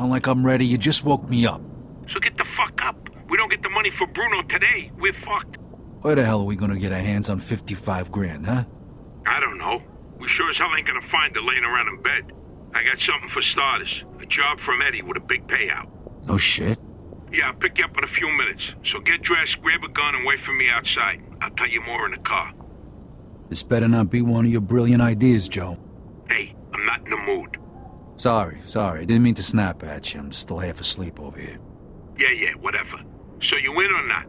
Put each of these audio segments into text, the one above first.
Sound like I'm ready? You just woke me up. So get the fuck up. We don't get the money for Bruno today, we're fucked. Where the hell are we gonna get our hands on 55 grand, huh? I don't know. We sure as hell ain't gonna find it laying around in bed. I got something for starters. A job from Eddie with a big payout. No shit. Yeah, I'll pick you up in a few minutes. So get dressed, grab a gun, and wait for me outside. I'll tell you more in the car. This better not be one of your brilliant ideas, Joe. Hey, I'm not in the mood. Sorry. I didn't mean to snap at you. I'm still half asleep over here. Yeah, whatever. So you in or not?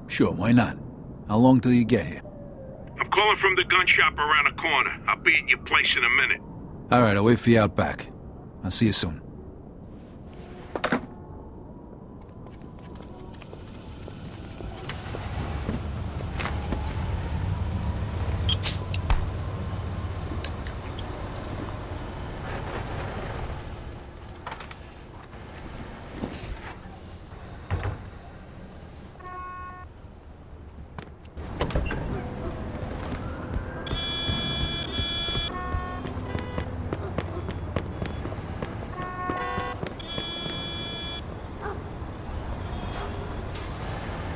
Sure, why not? How long till you get here? I'm calling from the gun shop around the corner. I'll be at your place in a minute. All right, I'll wait for you out back. I'll see you soon.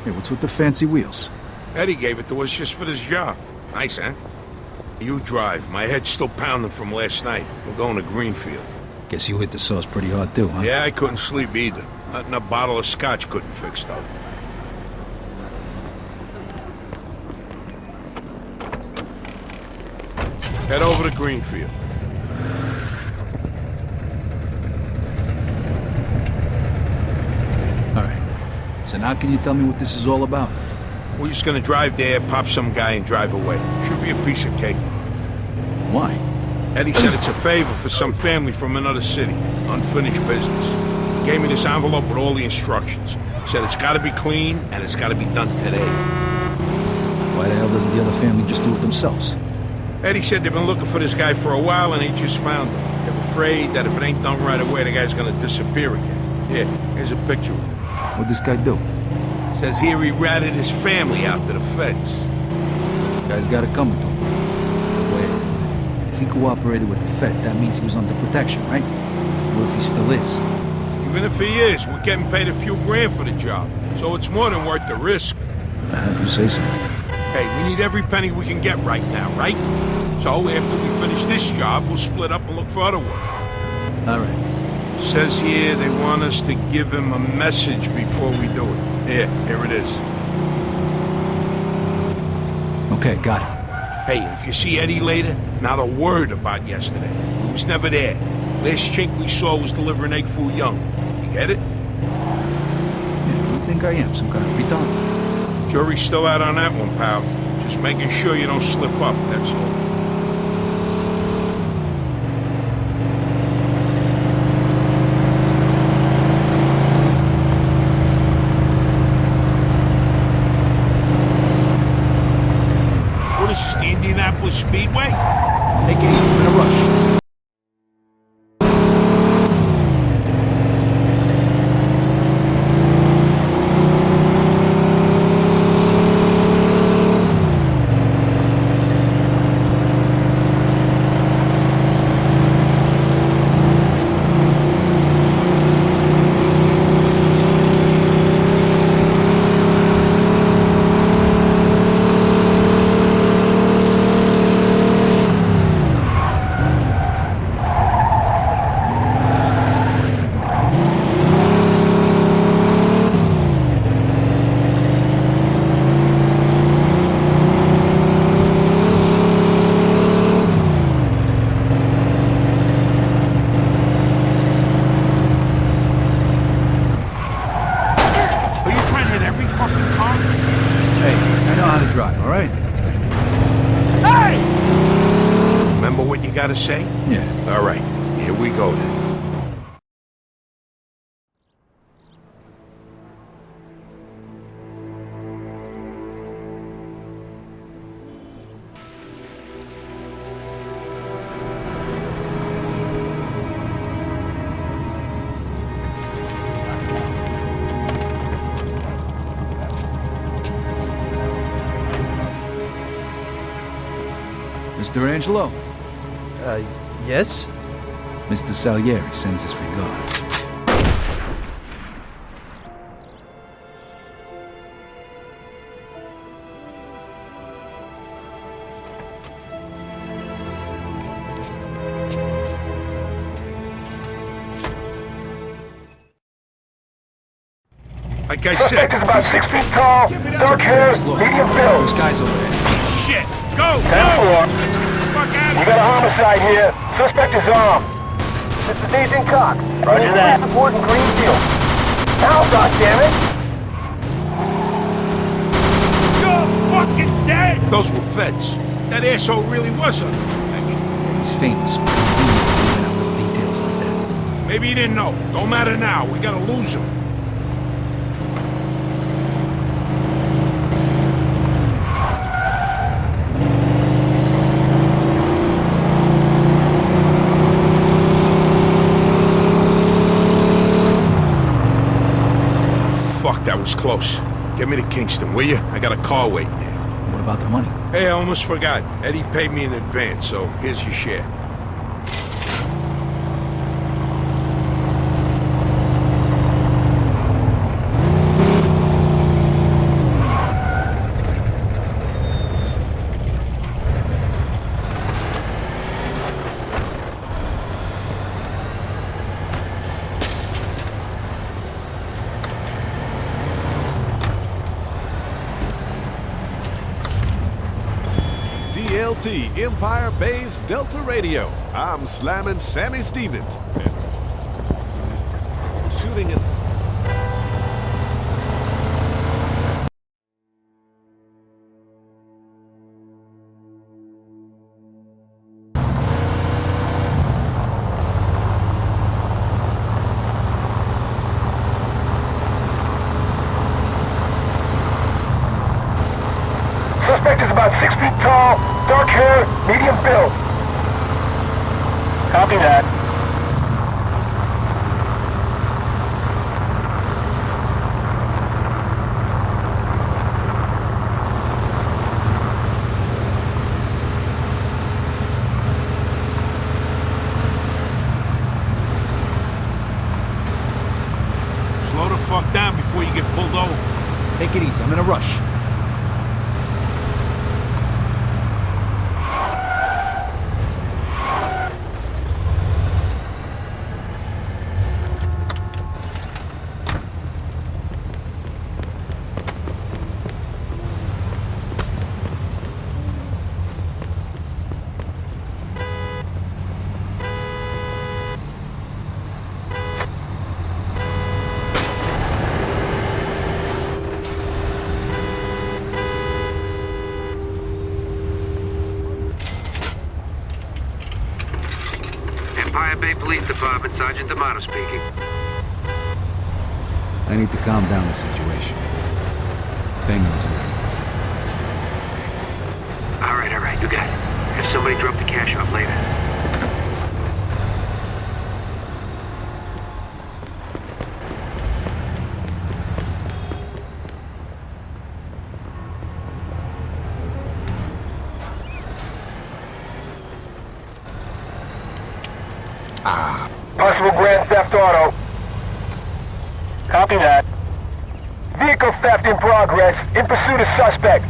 Hey, what's with the fancy wheels? Eddie gave it to us just for this job. Nice, huh? You drive. My head's still pounding from last night. We're going to Greenfield. Guess you hit the sauce pretty hard too, huh? Yeah, I couldn't sleep either. Nothing a bottle of scotch couldn't fix, though. Head over to Greenfield. All right. So now can you tell me what this is all about? We're just gonna drive there, pop some guy, and drive away. Should be a piece of cake. Why? Eddie said it's a favor for some family from another city. Unfinished business. He gave me this envelope with all the instructions. Said it's gotta be clean, and it's gotta be done today. Why the hell doesn't the other family just do it themselves? Eddie said they've been looking for this guy for a while, and they just found him. They're afraid that if it ain't done right away, the guy's gonna disappear again. Here, here's a picture of him. What'd this guy do? Says here he ratted his family out to the feds. Guy's got it coming to him. Wait, if he cooperated with the feds, that means he was under protection, right? What if he still is? Even if he is, we're getting paid a few grand for the job, so it's more than worth the risk. If you say so. Hey, we need every penny we can get right now, right? So after we finish this job, we'll split up and look for other work. All right. Says here they want us to give him a message before we do it. Here it is. Okay, got it. Hey, if you see Eddie later, not a word about yesterday. He was never there. Last chink we saw was delivering egg foo young. You get it? Yeah, what do you think I am, some kind of retard? Jury's still out on that one, pal. Just making sure you don't slip up, that's all. This is the Indianapolis Speedway? Take it easy, I'm in a rush. Gotta say? Yeah. All right, here we go then. Mr. Angelo? Yes? Mr. Salieri sends his regards. Like I said, Suspect is about 6 feet tall, dark hair, Look, medium those build. guys over there. shit! Go! 10-4. Let's get the fuck out We of got here! a homicide here. Suspect is armed. This is Agent Cox. Roger that. Support in Greenfield. Now, goddammit! You're fucking dead! Those were feds. That asshole really was under protection. He's famous for conveniently leaving out little details like that. Maybe he didn't know. Don't matter now. We gotta lose him. Fuck, that was close. Get me to Kingston, will you? I got a car waiting there. What about the money? Hey, I almost forgot. Eddie paid me in advance, so here's your share. DLT Empire Bay's Delta Radio. I'm slamming Sammy Stevens. Shooting it. Suspect is about 6 feet tall, dark hair, medium build. Copy that. Slow the fuck down before you get pulled over. Take it easy, I'm in a rush. Empire Bay Police Department, Sergeant D'Amato speaking. I need to calm down the situation. Payment as usual. All right, you got it. Have somebody drop the cash off later. Possible grand theft auto. Copy that. Vehicle theft in progress. In pursuit of suspect.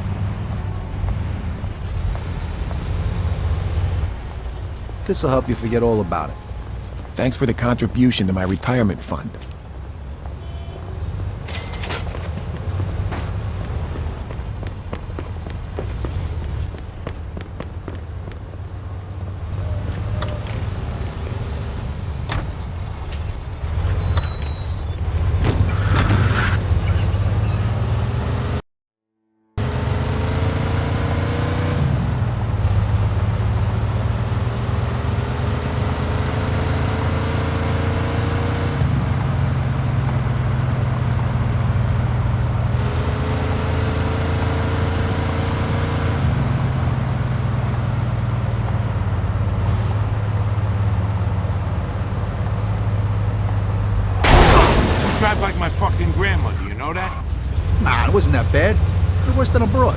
This'll help you forget all about it. Thanks for the contribution to my retirement fund. Drive like my fucking grandmother, you know that? Nah, it wasn't that bad. You're worse than abroad.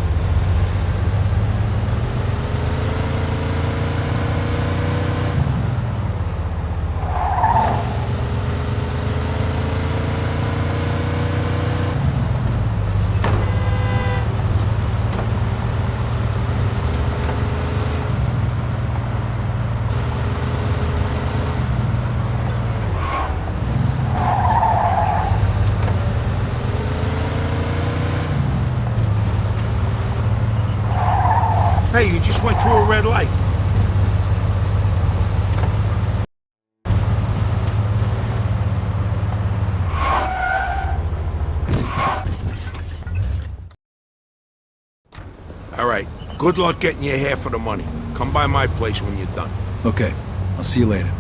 Hey, you just went through a red light. All right, good luck getting your half of the money. Come by my place when you're done. Okay, I'll see you later.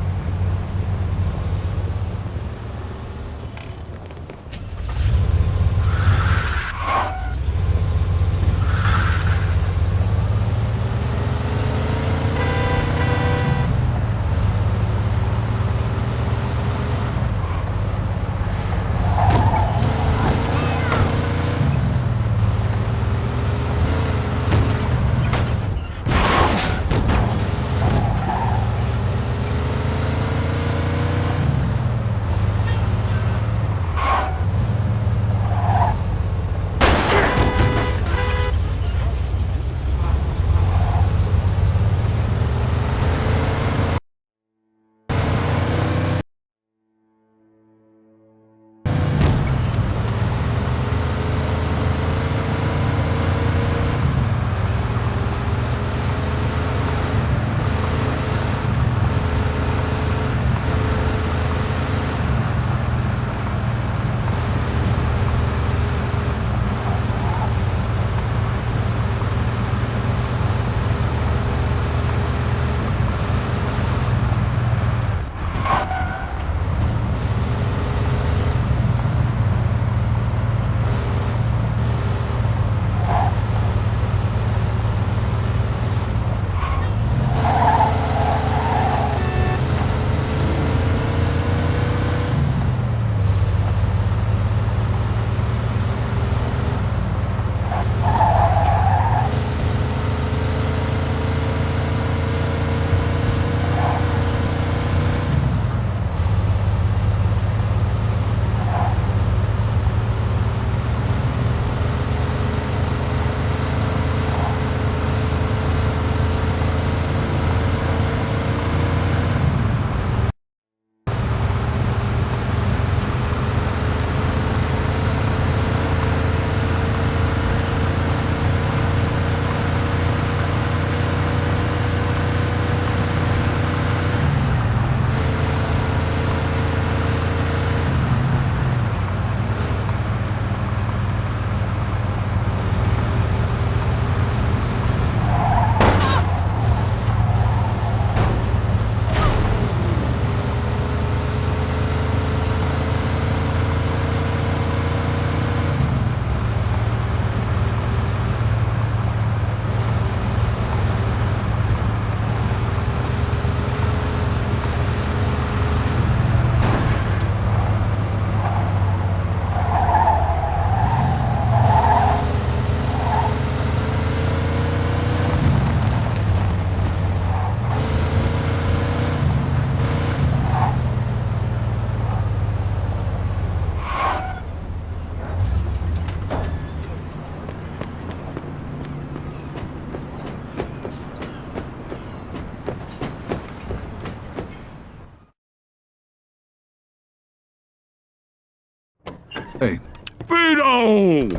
Hey. Vito!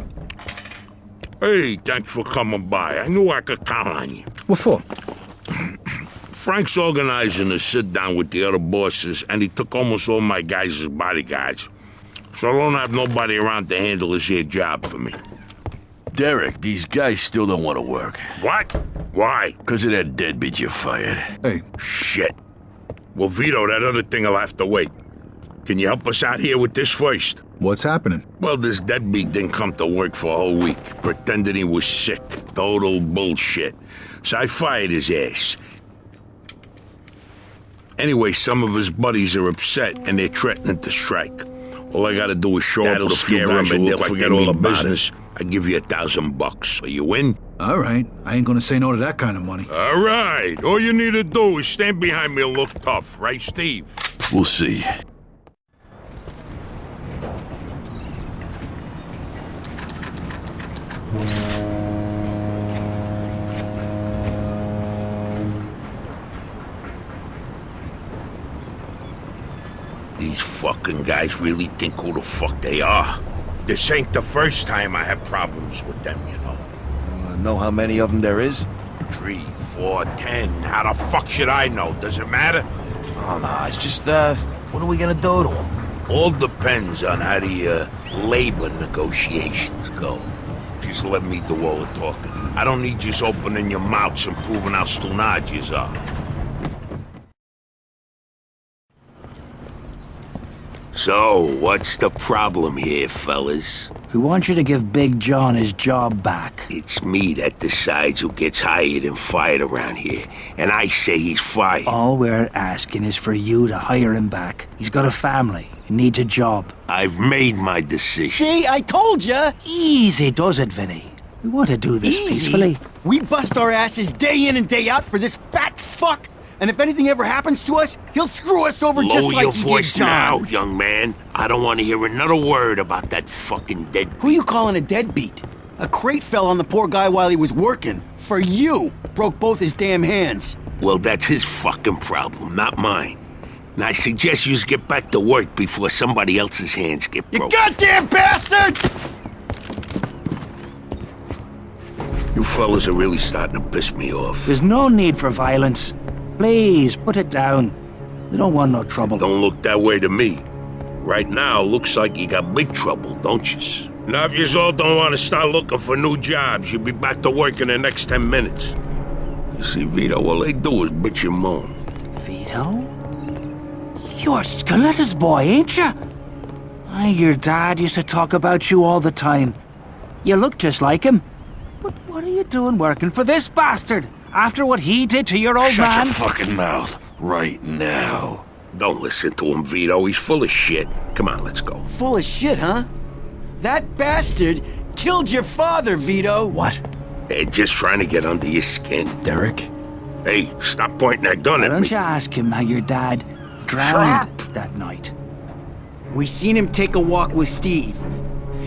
Hey, thanks for coming by. I knew I could count on you. What for? Frank's organizing a sit-down with the other bosses, and he took almost all my guys as bodyguards. So I don't have nobody around to handle this here job for me. Derek, these guys still don't want to work. What? Why? Because of that deadbeat you fired. Hey. Shit. Well, Vito, that other thing will have to wait. Can you help us out here with this first? What's happening? Well, this deadbeat didn't come to work for a whole week, pretending he was sick. Total bullshit. So I fired his ass. Anyway, some of his buddies are upset, and they're threatening to strike. All I gotta do is show up with a few guys and they'll forget all the business. I give you $1,000. So you win? All right. I ain't gonna say no to that kind of money. All right. All you need to do is stand behind me and look tough, right, Steve? We'll see. These fucking guys really think who the fuck they are. This ain't the first time I had problems with them, you know. Know how many of them there is? 3, 4, 10. How the fuck should I know? Does it matter? Oh, no, it's just, what are we gonna do to him? All depends on how the labor negotiations go. Just let me do all the talking. I don't need you opening your mouths and proving how stunad yous are. So, what's the problem here, fellas? We want you to give Big John his job back. It's me that decides who gets hired and fired around here, and I say he's fired. All we're asking is for you to hire him back. He's got a family. He needs a job. I've made my decision. See, I told ya! Easy does it, Vinny. We want to do this peacefully. We bust our asses day in and day out for this fat fuck, and if anything ever happens to us, he'll screw us over just like he did voice John. now, young man. I don't want to hear another word about that fucking dead. Who you calling a deadbeat? A crate fell on the poor guy while he was working. For you. Broke both his damn hands. Well, that's his fucking problem, not mine. And I suggest you get back to work before somebody else's hands get broken. You goddamn bastard! You fellas are really starting to piss me off. There's no need for violence. Please, put it down. We don't want no trouble. Don't look that way to me. Right now, looks like you got big trouble, don't you? Now, if you all don't want to start looking for new jobs, you'll be back to work in the next 10 minutes. You see, Vito, all they do is bitch and moan. Vito? You're Scoletta's boy, ain't you? Your dad used to talk about you all the time. You look just like him. But what are you doing working for this bastard? After what he did to your old man? Shut your fucking mouth right now. Don't listen to him, Vito. He's full of shit. Come on, let's go. Full of shit, huh? That bastard killed your father, Vito. What? They're just trying to get under your skin. Derek? Hey, stop pointing that gun Why at don't me. you ask him how your dad drowned that night? We seen him take a walk with Steve.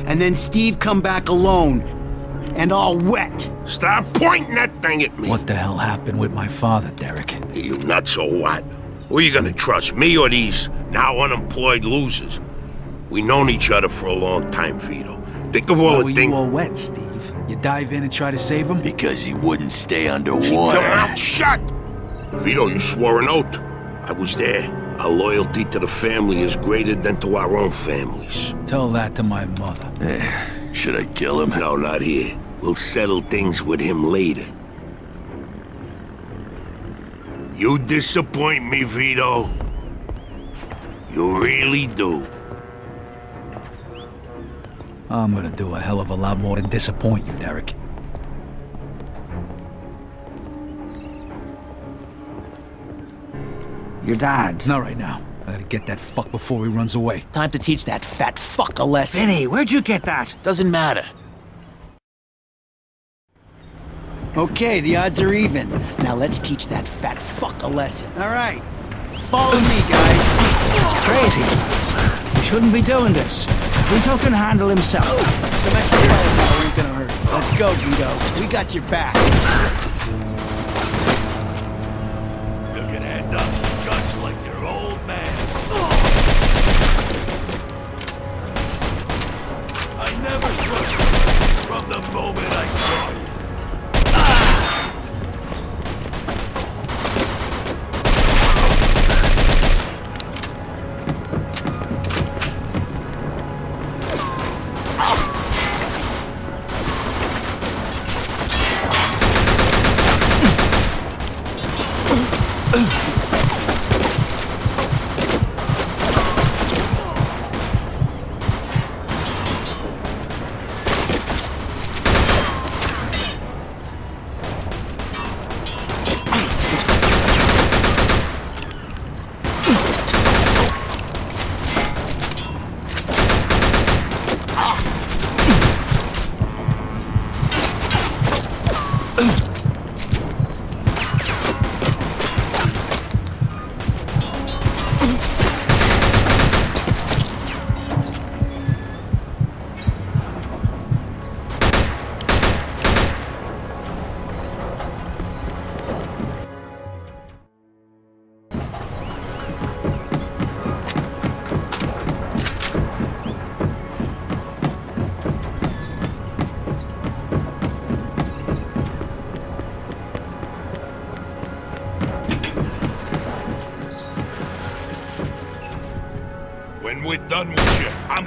And then Steve come back alone. And all wet. Stop pointing that thing at me. What the hell happened with my father, Derek? You nuts or what? Who are you gonna trust, me or these now unemployed losers? We known each other for a long time, Vito. Think of all Why the were things. you all wet, Steve? You dive in and try to save him? Because he wouldn't stay Keep underwater. your mouth shut! Vito, you swore an oath. I was there. Our loyalty to the family is greater than to our own families. Tell that to my mother. Should I kill him? No, not here. We'll settle things with him later. You disappoint me, Vito. You really do. I'm gonna do a hell of a lot more than disappoint you, Derek. Your dad. Not right now. I gotta get that fuck before he runs away. Time to teach that fat fuck a lesson. Vinny, where'd you get that? Doesn't matter. Okay, the odds are even. Now let's teach that fat fuck a lesson. All right. Follow me, guys. It's crazy, fellas. We shouldn't be doing this. Vito can handle himself. Some extra firepower ain't gonna hurt. Let's go, Vito. We got your back. You can end up just like your old man. I never trusted you from the moment I saw you.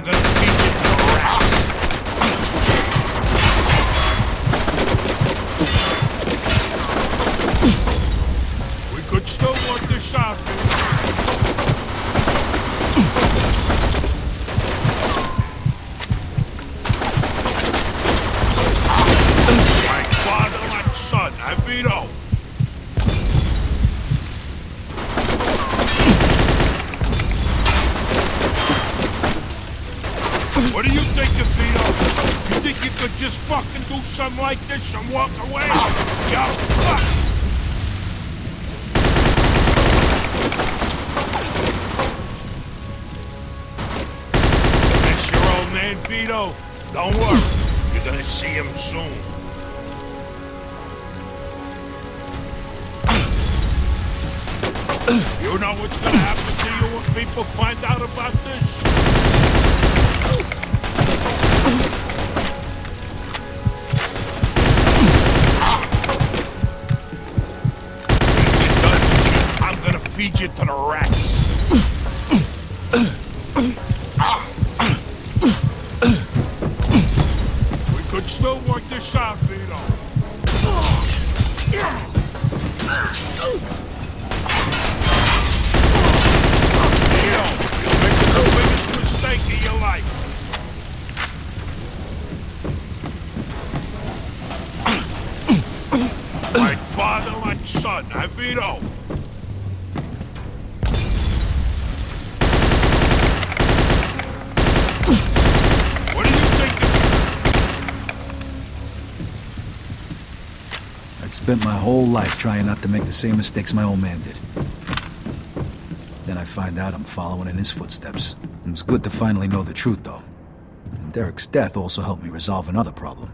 gonna feed you to the rats. We could still work this out, like father, like son, I veto. What do you think, Vito? You think you could just fucking do something like this and walk away? Yo, fuck! That's your old man, Vito? Don't worry. You're gonna see him soon. You know what's gonna happen to you when people find out about this? I'm gonna feed you to the rats. We could still work this out, Vito. Vito, you're making the biggest mistake of your life. Like father, like son, I veto. What do you think of I'd spent my whole life trying not to make the same mistakes my old man did. Then I find out I'm following in his footsteps. It was good to finally know the truth, though. And Derek's death also helped me resolve another problem.